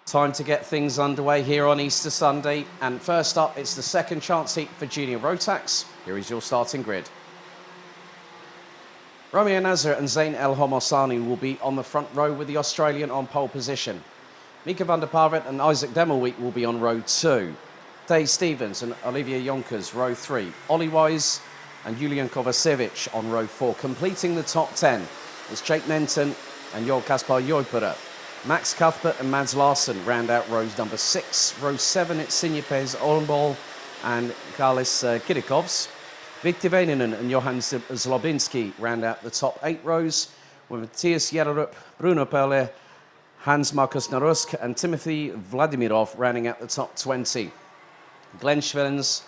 Time to get things underway here on Easter Sunday. And first up, it's the second chance heat for Junior Rotax. Here is your starting grid. Romeo Nazar and Zain El Homosani will be on the front row with the Australian on pole position. Mika van der Parvet and Isaac Demelweek will be on row 2. Dave Stevens and Olivia Jonkers, row 3. Ollie Wise and Julian Kovacevic on row 4. Completing the top 10 is Jake Menton and Joel Kaspar Joipera. Max Cuthbert and Mads Larsson round out rows number 6. Row 7, it's Sinjepes Olenbol and Carlis Kirikovs. Victor Veininen and Johan Zlobinski round out the top 8 rows, with Matthias Jererup, Bruno Perle, Hans Markus Narusk and Timothy Vladimirov rounding out the top 20. Glenn Schwellens,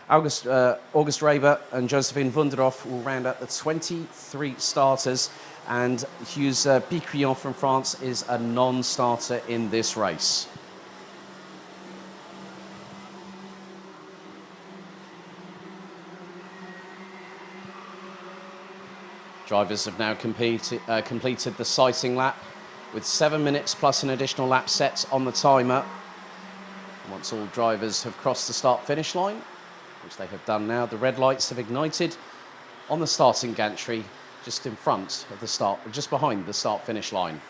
August Raber and Josephine Wunderhoff will round out the 23 starters, and Hughes Picrion from France is a non-starter in this race. Drivers have now completed the sighting lap with 7 minutes plus an additional lap set on the timer. Once all drivers have crossed the start-finish line, which they have done now, the red lights have ignited on the starting gantry just in front of the start, just behind the start-finish line.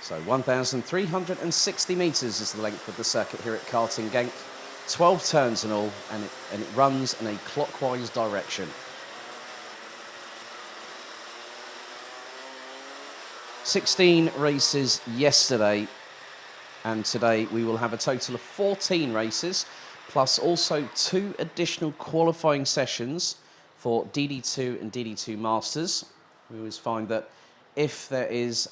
So 1,360 metres is the length of the circuit here at Karting Genk. 12 turns in all, and it runs in a clockwise direction. 16 races yesterday, and today we will have a total of 14 races, plus also 2 additional qualifying sessions for DD2 and DD2 Masters. We always find that if there is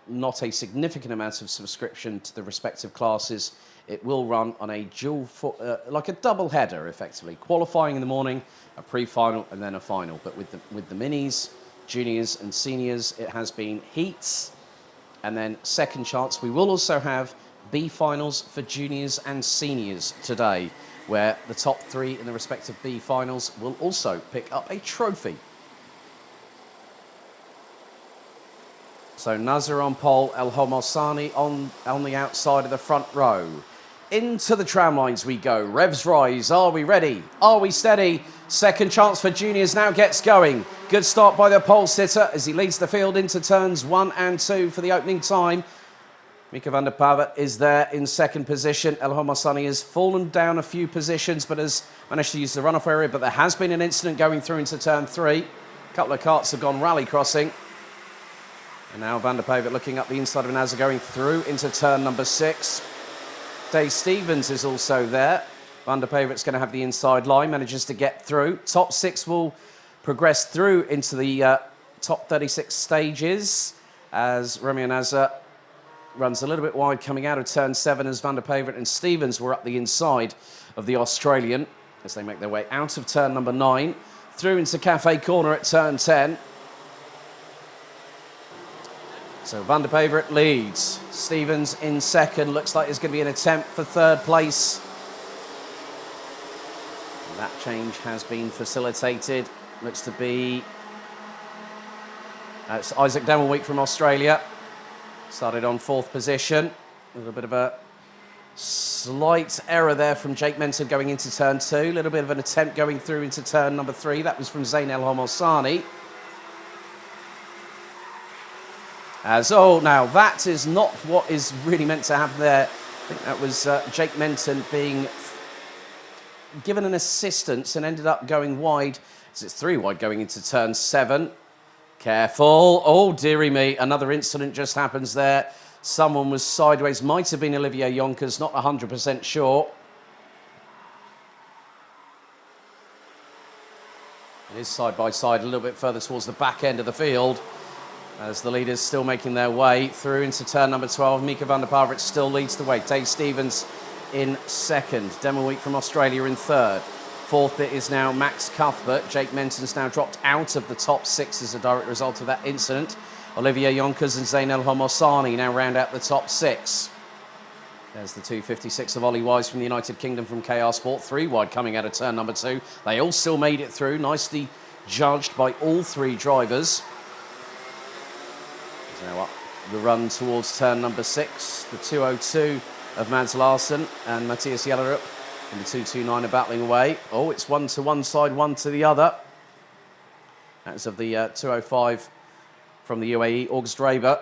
not a significant amount of subscription to the respective classes, it will run on a like a double header, effectively. Qualifying in the morning, a pre-final, and then a final. But with the minis, juniors and seniors, it has been heats and then second chance. We will also have B finals for juniors and seniors today, where the top 3 in the respective B finals will also pick up a trophy. So Nazar on pole, El Homosani on the outside of the front row. Into the tram lines we go. Revs rise. Are we ready? Are we steady? Second chance for juniors now gets going. Good start by the pole sitter as he leads the field into turns 1 and 2 for the opening time. Mika van der Parvet is there in second position. El Homosani has fallen down a few positions but has managed to use the runoff area, but there has been an incident going through into turn 3. A couple of carts have gone rally crossing. And now van der Parvet looking up the inside of Nazar going through into turn number 6. Dave Stevens is also there. Van der Parvet's going to have the inside line, manages to get through. Top 6 will progress through into the top 36 stages as Romeo Nazar runs a little bit wide coming out of turn 7 as van der Parvet and Stevens were up the inside of the Australian as they make their way out of turn number 9, through into Cafe Corner at turn 10. So van der Parvet leads. Stevens in second. Looks like there's going to be an attempt for third place. And that change has been facilitated. Looks to be it's Isaac Demelweek from Australia. Started on 4th position. A little bit of a slight error there from Jake Menton going into turn 2. A little bit of an attempt going through into turn number 3. That was from Zain El Homosani. Now that is not what is really meant to happen there. I think that was Jake Menton being given an assistance and ended up going wide, as it's 3 wide going into turn 7. Careful. Oh, dearie me. Another incident just happens there. Someone was sideways. Might have been Olivia Jonkers, not 100% sure. It is side by side, a little bit further towards the back end of the field, as the leaders still making their way through into turn number 12. Mika van der Parvet still leads the way. Dave Stevens in second. Demelweek from Australia in third. Fourth it is now Max Cuthbert. Jake Menton's now dropped out of the top 6 as a direct result of that incident. Olivia Jonkers and Zain El Homosani now round out the top 6. There's the 256 of Ollie Wise from the United Kingdom from KR Sport. 3 wide coming out of turn number 2. They all still made it through. Nicely judged by all 3 drivers. He's now up the run towards turn number 6. The 2:02 of Mads Larsen and Matthias Jellerup, and the 2:29 are battling away. Oh, it's one to one side, one to the other. That's of the 2:05 from the UAE, August Raber.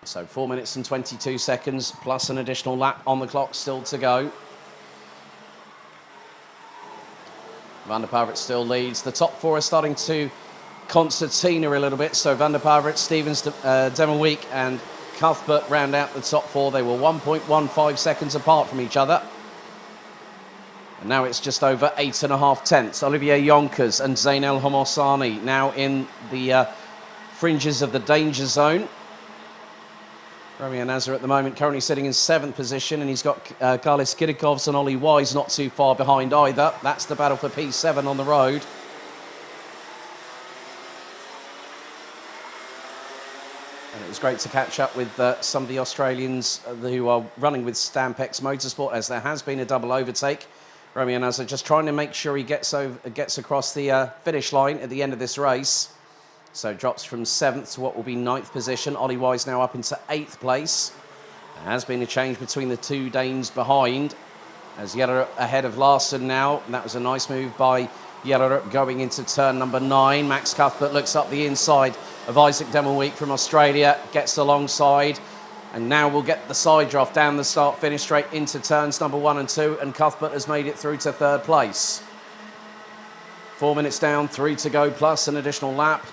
So 4 minutes and 22 seconds, plus an additional lap on the clock still to go. Van der Poel still leads. The top 4 are starting to concertina a little bit. So Van der Poel, Stevens, Demerweek and Cuthbert round out the top 4. They were 1.15 seconds apart from each other. And now it's just over 8.5 tenths. Olivier Jonkers and Zain El Homossani now in the fringes of the danger zone. Romeo Nazar at the moment currently sitting in 7th position, and he's got Carlis Kirikovs and Ollie Wise not too far behind either. That's the battle for P7 on the road. And it was great to catch up with some of the Australians who are running with Stampex Motorsport, as there has been a double overtake. Romeo Nazar just trying to make sure he gets across the finish line at the end of this race. So drops from 7th to what will be 9th position. Ollie Wise now up into 8th place. There has been a change between the 2 Danes behind, as Jellerup ahead of Larsen now. And that was a nice move by Jellerup going into turn number 9. Max Cuthbert looks up the inside of Isaac Demerweek from Australia, gets alongside, and now we'll get the side draft down the start-finish straight into turns number 1 and 2, and Cuthbert has made it through to 3rd place. 4 minutes down, 3 to go, plus an additional lap.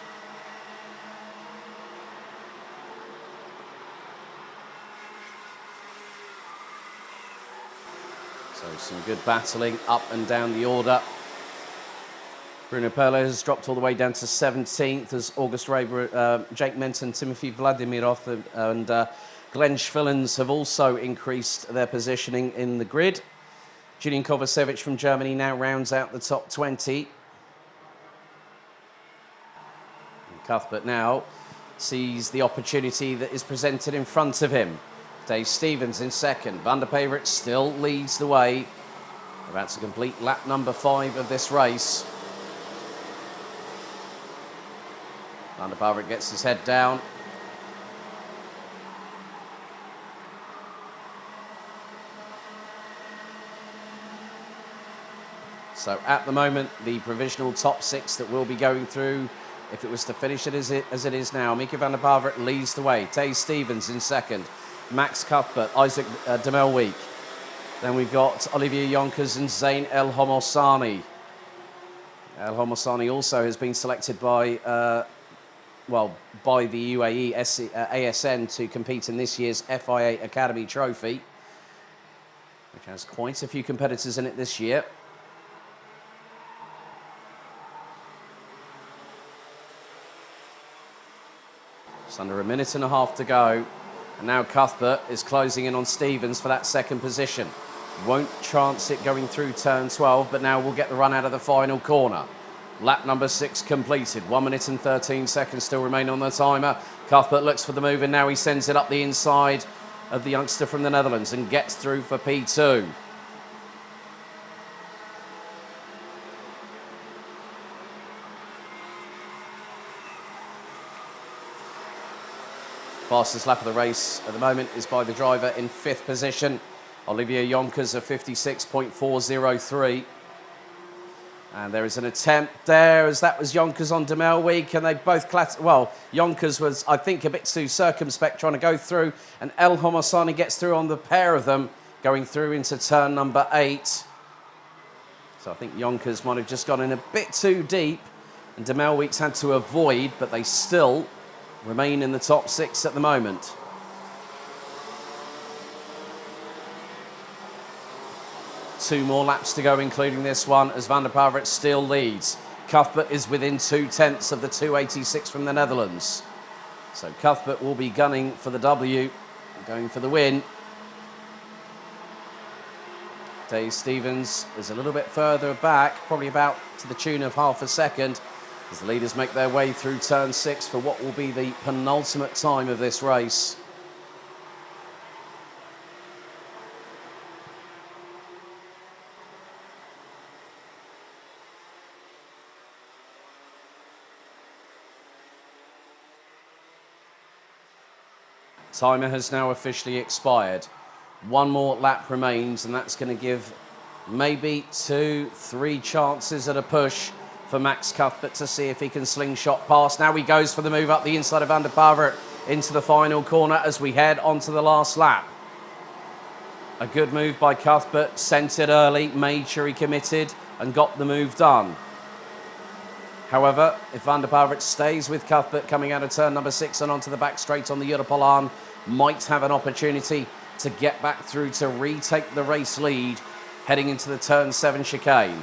So some good battling up and down the order. Bruno Perlet has dropped all the way down to 17th as August Raber, Jake Menton, Timothy Vladimirov and Glenn Schwillens have also increased their positioning in the grid. Julian Kovacevic from Germany now rounds out the top 20. And Cuthbert now sees the opportunity that is presented in front of him. Dave Stevens in 2nd. Van der Poel still leads the way. About to complete lap number 5 of this race. Van der Poel gets his head down. So at the moment, the provisional top 6 that will be going through, if it was to finish it as it is now, Mieke van der Poel leads the way. Tay Stevens in 2nd. Max Cuthbert, Isaac Demerweek. Then we've got Olivier Jonkers and Zain El Homossani. El Homossani also has been selected by the UAE ASN to compete in this year's FIA Academy Trophy, which has quite a few competitors in it this year. Just under 1.5 minutes to go. And now Cuthbert is closing in on Stevens for that 2nd position. Won't chance it going through turn 12, but now we'll get the run out of the final corner. Lap number 6 completed. 1 minute and 13 seconds still remain on the timer. Cuthbert looks for the move, and now he sends it up the inside of the youngster from the Netherlands and gets through for P2. Fastest lap of the race at the moment is by the driver in 5th position, Olivier Jonkers of 56.403. And there is an attempt there, as that was Jonkers on Demerweek, and they both Jonkers was, I think, a bit too circumspect trying to go through, and El Homossani gets through on the pair of them, going through into turn number 8. So I think Jonkers might have just gone in a bit too deep, and Demerweek's had to avoid, but they still remain in the top 6 at the moment. Two more laps to go, including this one, as Van der Poel still leads. Cuthbert is within 2 tenths of the 286 from the Netherlands. So Cuthbert will be gunning for the W, going for the win. Dave Stevens is a little bit further back, probably about to the tune of half a second, as the leaders make their way through turn 6 for what will be the penultimate time of this race. Timer has now officially expired. One more lap remains, and that's going to give maybe 2-3 chances at a push for Max Cuthbert to see if he can slingshot past. Now he goes for the move up the inside of Van der Pavert into the final corner as we head onto the last lap. A good move by Cuthbert, sent it early, made sure he committed and got the move done. However, if Van der Pavert stays with Cuthbert coming out of turn number 6 and onto the back straight on the Europolan, might have an opportunity to get back through to retake the race lead heading into the turn 7 chicane.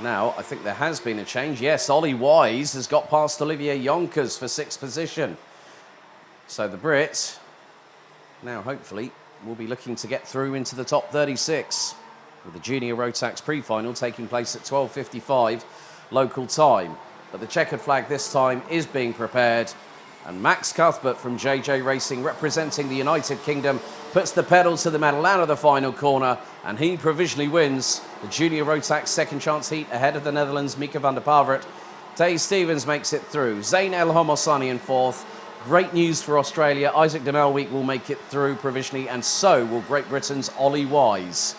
Now, I think there has been a change. Yes, Ollie Wise has got past Olivier Yonkers for 6th position. So the Brit now hopefully will be looking to get through into the top 36 with the Junior Rotax pre-final taking place at 12:55 local time. But the checkered flag this time is being prepared, and Max Cuthbert from JJ Racing, representing the United Kingdom, puts the pedal to the metal out of the final corner, and he provisionally wins the Junior Rotax second chance heat ahead of the Netherlands' Mika van der Pavert. Dave Stevens makes it through. Zayn El Homosani in 4th. Great news for Australia. Isaac de Melweek will make it through provisionally, and so will Great Britain's Ollie Wise.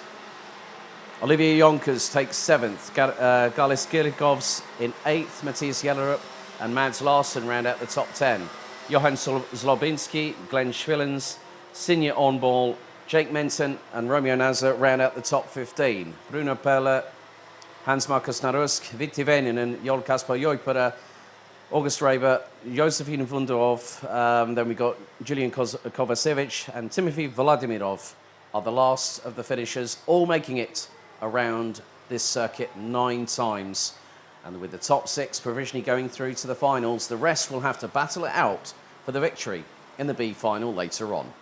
Olivier Yonkers takes 7th. Galis Kirikovs in 8th. Matthias Jellerup and Mads Larsen round out the top 10. Johan Zlobinski, Glenn Schwillens, Sinja Onball, Jake Menton and Romeo Nazar round out the top 15. Bruno Perle, Hans-Markus Narusk, Vitti Veninen, Jol Kasper Joipera, August Raber, Josephine Vunderov, then we got Julian Kovacevic and Timothy Vladimirov are the last of the finishers, all making it around this circuit 9 times. And with the top 6 provisionally going through to the finals, the rest will have to battle it out for the victory in the B final later on.